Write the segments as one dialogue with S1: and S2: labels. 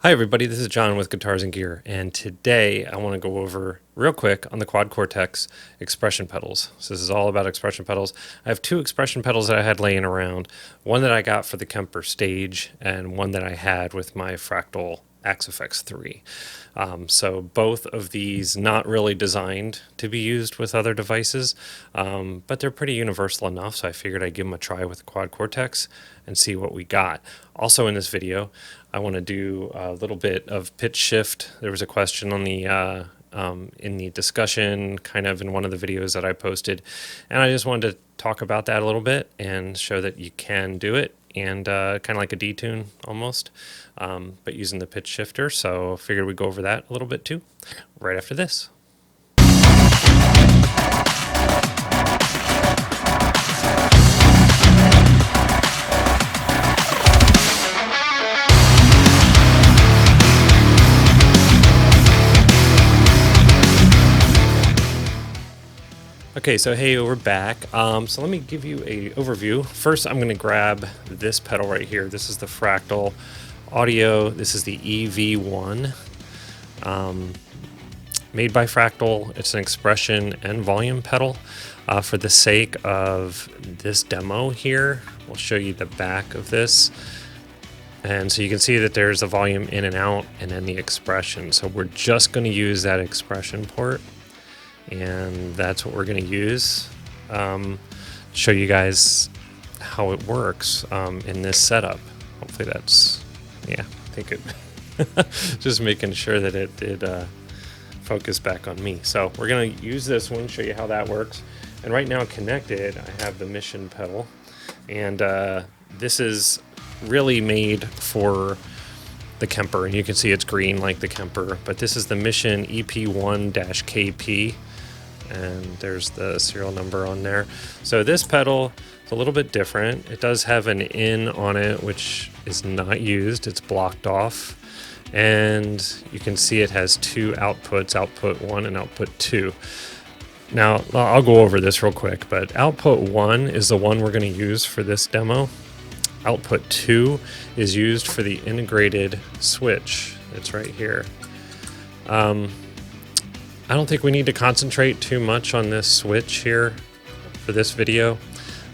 S1: Hi everybody, this is John with Guitars and Gear, and today I want to go over real quick on the Quad Cortex expression pedals. So this is all about expression pedals. I have two expression pedals that I had laying around, one that I got for the Kemper stage and one that I had with my Fractal Axe-Fx 3. So both of these not really designed to be used with other devices, but they're pretty universal enough, so I figured I'd give them a try with the Quad Cortex and see what we got. Also in this video, I want to do a little bit of pitch shift. There was a question on the in the discussion, kind of in one of the videos that I posted, and I just wanted to talk about that a little bit and show that you can do it, and kind of like a detune almost, but using the pitch shifter. So figured we'd go over that a little bit too, right after this. Okay, so hey, we're back. So let me give you a overview. First, I'm going to grab this pedal right here. This is the Fractal Audio. This is the EV1, made by Fractal. It's an expression and volume pedal. For the sake of this demo here, we'll show you the back of this. And so you can see that there's the volume in and out and then the expression. So we're just going to use that expression port. And that's what we're going to use. Show you guys how it works in this setup. Hopefully that's, yeah, I think it, just making sure that it did focus back on me. So we're going to use this one, show you how that works. And right now connected, I have the Mission pedal. And this is really made for the Kemper. And you can see it's green like the Kemper. But this is the Mission EP1-KP. And there's the serial number on there. So this pedal is a little bit different. It does have an in on it, which is not used. It's blocked off. And you can see it has two outputs, output 1 and output 2. Now, I'll go over this real quick, but output 1 is the one we're going to use for this demo. Output 2 is used for the integrated switch. It's right here. I don't think we need to concentrate too much on this switch here for this video.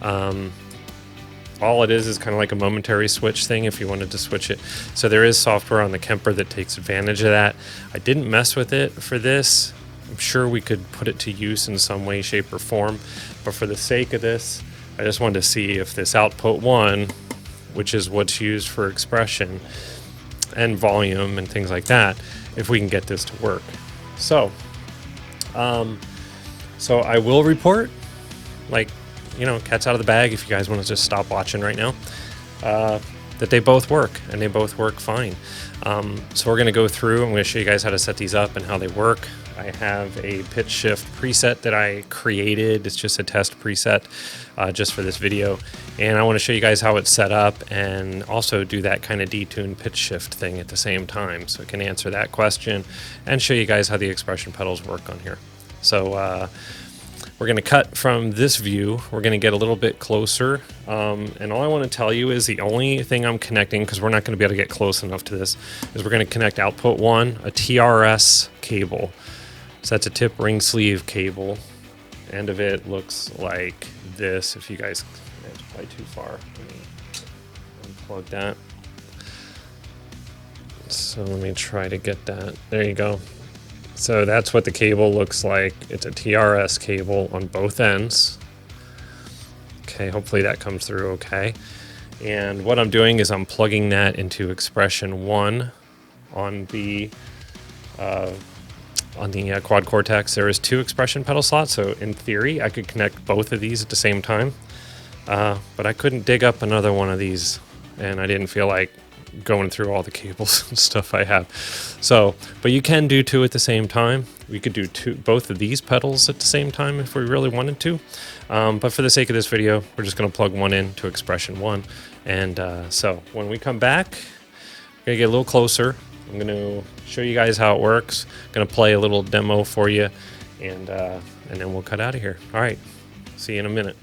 S1: All it is kind of like a momentary switch thing if you wanted to switch it. So there is software on the Kemper that takes advantage of that. I didn't mess with it for this. I'm sure we could put it to use in some way, shape, or form. But for the sake of this, I just wanted to see if this output 1, which is what's used for expression and volume and things like that, if we can get this to work. So I will report, like, you know, cat's out of the bag if you guys want to just stop watching right now, that they both work, and they both work fine. So we're going to go through, I'm going to show you guys how to set these up and how they work. I have a pitch shift preset that I created. It's just a test preset just for this video. And I want to show you guys how it's set up and also do that kind of detune pitch shift thing at the same time. So I can answer that question and show you guys how the expression pedals work on here. So we're going to cut from this view. We're going to get a little bit closer. And all I want to tell you is the only thing I'm connecting, because we're not going to be able to get close enough to this, is we're going to connect output 1, a TRS cable. So that's a tip ring sleeve cable. End of it looks like this. If you guys, it's probably too far. Let me unplug that. So let me try to get that. There you go. So that's what the cable looks like. It's a TRS cable on both ends. Okay, hopefully that comes through okay. And what I'm doing is I'm plugging that into expression 1 on the Quad Cortex. There is 2 expression pedal slots, so in theory I could connect both of these at the same time, but I couldn't dig up another one of these, and I didn't feel like going through all the cables and stuff I have. So, but you can do 2 at the same time. We could do both of these pedals at the same time if we really wanted to, but for the sake of this video, we're just going to plug one in to expression 1. And so when we come back, we're going to get a little closer. I'm going to show you guys how it works. I'm going to play a little demo for you, and then we'll cut out of here. All right, see you in a minute.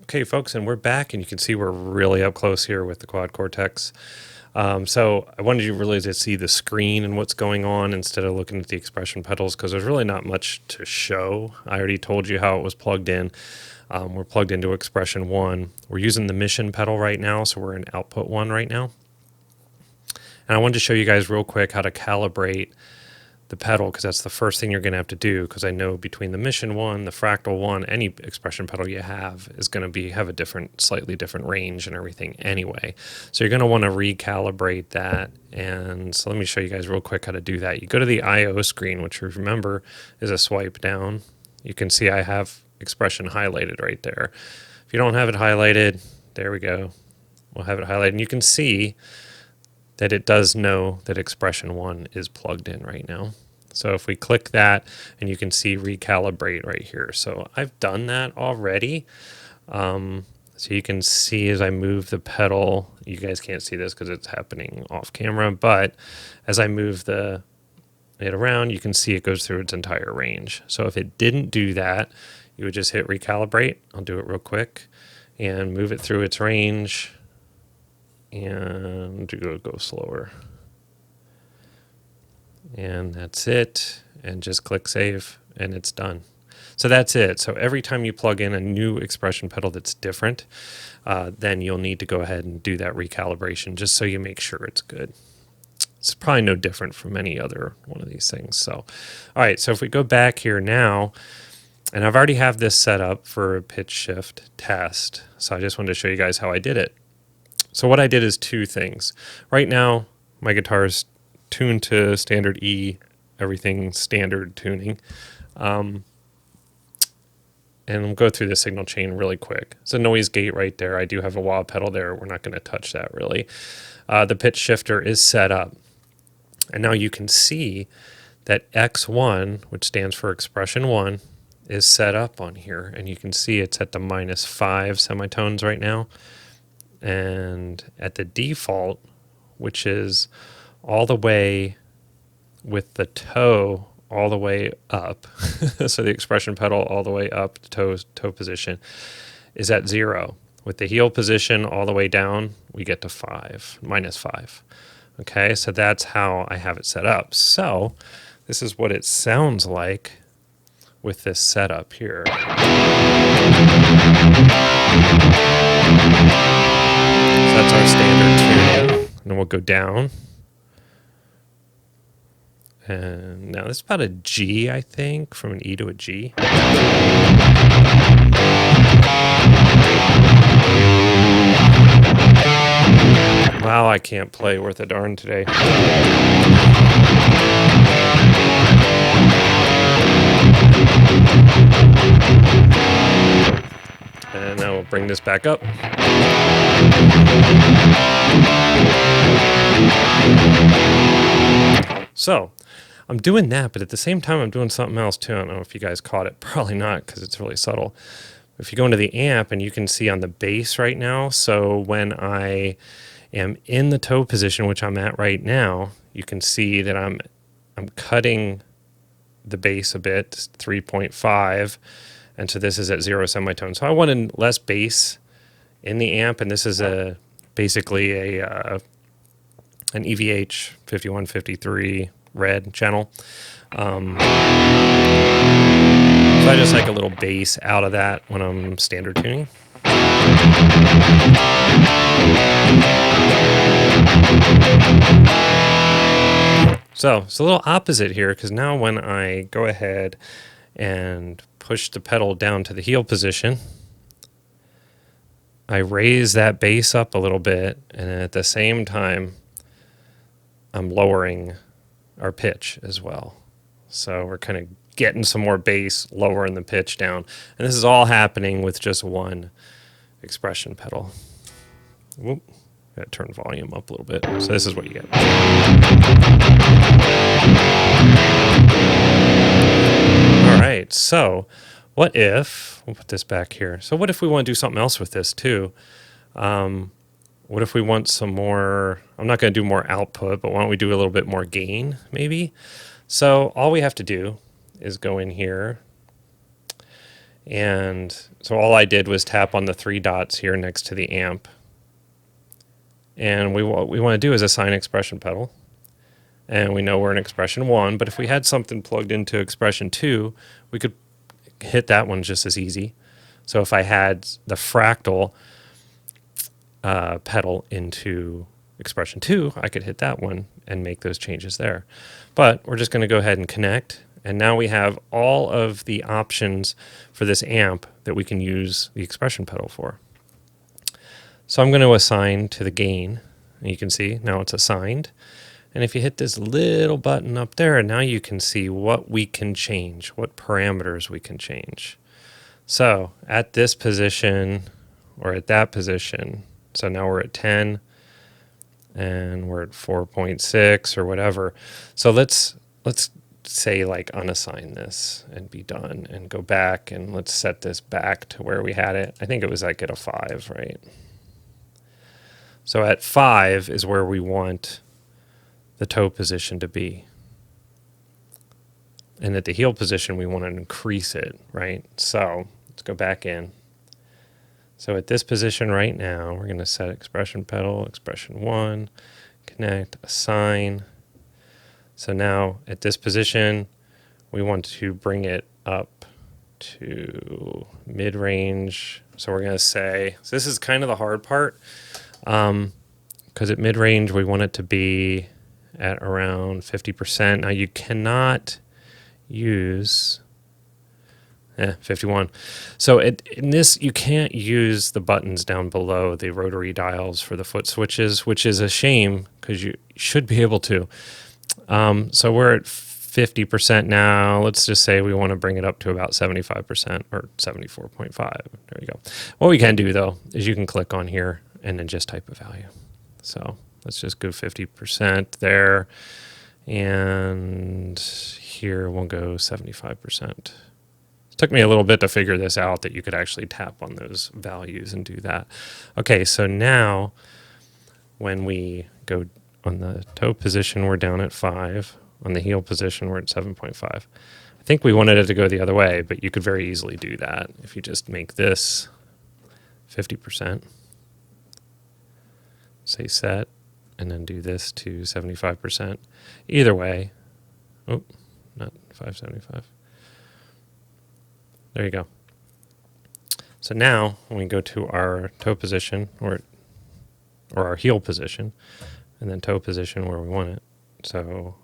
S1: Okay, folks, and we're back, and you can see we're really up close here with the Quad Cortex. So I wanted you really to see the screen and what's going on instead of looking at the expression pedals, because there's really not much to show. I already told you how it was plugged in. We're plugged into expression 1. We're using the mission pedal right now, so we're in output 1 right now. And I wanted to show you guys real quick how to calibrate the pedal, because that's the first thing you're going to have to do, because I know between the mission 1, the fractal 1, any expression pedal you have is going to have a slightly different range and everything anyway. So you're going to want to recalibrate that. And so let me show you guys real quick how to do that. You go to the I/O screen, which remember is a swipe down. You can see I have expression highlighted right there. If you don't have it highlighted, there we go. We'll have it highlighted, and you can see that it does know that expression 1 is plugged in right now. So if we click that, and you can see recalibrate right here. So I've done that already. So you can see as I move the pedal, you guys can't see this because it's happening off camera, but as I move it around, you can see it goes through its entire range. So if it didn't do that, you would just hit recalibrate. I'll do it real quick and move it through its range. And go slower, and that's it, and just click save, and it's done. So that's it. So every time you plug in a new expression pedal that's different, then you'll need to go ahead and do that recalibration just so you make sure it's good. It's probably no different from any other one of these things. So all right, so if we go back here now, and I've already have this set up for a pitch shift test, so I just wanted to show you guys how I did it. So what I did is two things. Right now, my guitar is tuned to standard E, everything standard tuning. And we'll go through the signal chain really quick. It's a noise gate right there. I do have a wah pedal there. We're not going to touch that really. The pitch shifter is set up. And now you can see that X1, which stands for expression 1, is set up on here. And you can see it's at the -5 semitones right now. And at the default, which is all the way with the toe all the way up, so the expression pedal all the way up, the toe position is at 0. With the heel position all the way down, we get to -5. Okay, so that's how I have it set up. So this is what it sounds like with this setup here. So that's our standard tuning. And then we'll go down. And now this is about a G, I think, from an E to a G. Wow, I can't play worth a darn today. And now we'll bring this back up. So I'm doing that, but at the same time I'm doing something else too. I don't know if you guys caught it. Probably not, because it's really subtle. If you go into the amp, and you can see on the bass right now, so when I am in the toe position, which I'm at right now, you can see that I'm cutting the bass a bit, 3.5, and so this is at 0 semitone. So I wanted less bass in the amp, and this is basically an EVH 5153 red channel. So I just like a little bass out of that when I'm standard tuning. So it's a little opposite here, because now when I go ahead and push the pedal down to the heel position, I raise that bass up a little bit, and at the same time I'm lowering our pitch as well. So we're kind of getting some more bass, lowering the pitch down. And this is all happening with just one expression pedal. Whoop. Gotta turn volume up a little bit. So this is what you get. All right, so what if, we'll put this back here. So what if we want to do something else with this too? What if we want some more, I'm not going to do more output, but why don't we do a little bit more gain maybe? So all we have to do is go in here. And so all I did was tap on the 3 dots here next to the amp. And what we want to do is assign expression pedal. And we know we're in expression 1, but if we had something plugged into expression 2, we could hit that one just as easy. So if I had the fractal pedal into expression 2, I could hit that one and make those changes there. But we're just going to go ahead and connect. And now we have all of the options for this amp that we can use the expression pedal for. So I'm going to assign to the gain. And you can see now it's assigned. And if you hit this little button up there, now you can see what we can change, what parameters we can change. So at this position or at that position, so now we're at 10 and we're at 4.6 or whatever. So let's say like unassign this and be done and go back and let's set this back to where we had it. I think it was like at a 5, right? So at 5 is where we want the toe position to be. And at the heel position, we want to increase it, right? So let's go back in. So at this position right now, we're going to set expression pedal, expression 1, connect, assign. So now at this position, we want to bring it up to mid-range. So we're going to say, so this is kind of the hard part, because at mid-range, we want it to be at around 50%. Now you cannot use 51. So in this, you can't use the buttons down below the rotary dials for the foot switches, which is a shame because you should be able to. So we're at 50% now. Let's just say we want to bring it up to about 75% or 74.5. There you go. What we can do though is you can click on here and then just type a value. So let's just go 50% there, and here we'll go 75%. It took me a little bit to figure this out, that you could actually tap on those values and do that. Okay, so now when we go on the toe position, we're down at 5. On the heel position, we're at 7.5. I think we wanted it to go the other way, but you could very easily do that if you just make this 50%. Say set. And then do this to 75%. Either way, oh, not 575. There you go. So now when we go to our toe position or our heel position, and then toe position where we want it. So,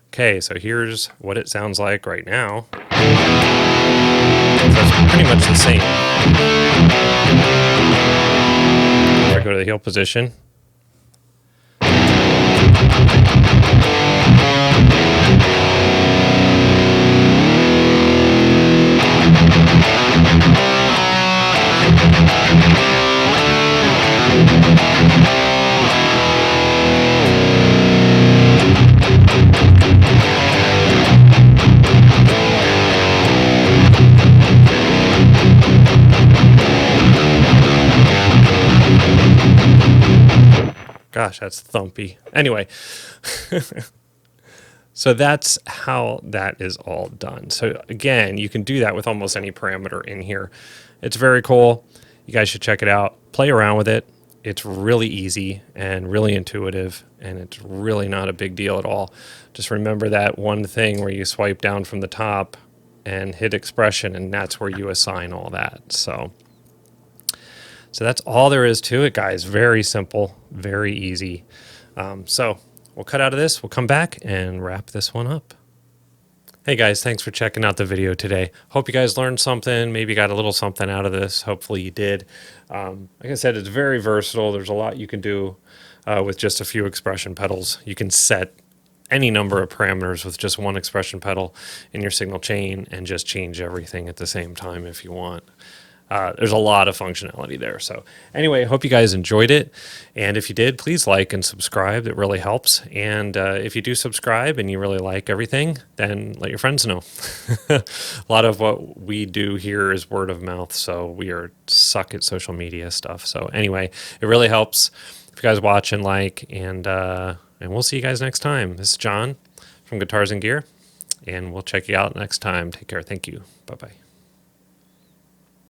S1: okay, so here's what it sounds like right now. So it's pretty much the same. If I go to the heel position, gosh, that's thumpy. Anyway, so that's how that is all done. So again, you can do that with almost any parameter in here. It's very cool. You guys should check it out. Play around with it. It's really easy and really intuitive, and it's really not a big deal at all. Just remember that one thing where you swipe down from the top and hit expression, and that's where you assign all that. So that's all there is to it, guys. Very simple, very easy. So we'll cut out of this. We'll come back and wrap this one up. Hey guys, thanks for checking out the video today. Hope you guys learned something, maybe got a little something out of this. Hopefully you did. Like I said, it's very versatile. There's a lot you can do with just a few expression pedals. You can set any number of parameters with just one expression pedal in your signal chain and just change everything at the same time if you want. There's a lot of functionality there. So anyway, I hope you guys enjoyed it. And if you did, please like and subscribe. It really helps. And if you do subscribe and you really like everything, then let your friends know. A lot of what we do here is word of mouth. So we suck at social media stuff. So anyway, it really helps if you guys watch and like. And we'll see you guys next time. This is John from Guitars and Gear. And we'll check you out next time. Take care. Thank you. Bye-bye.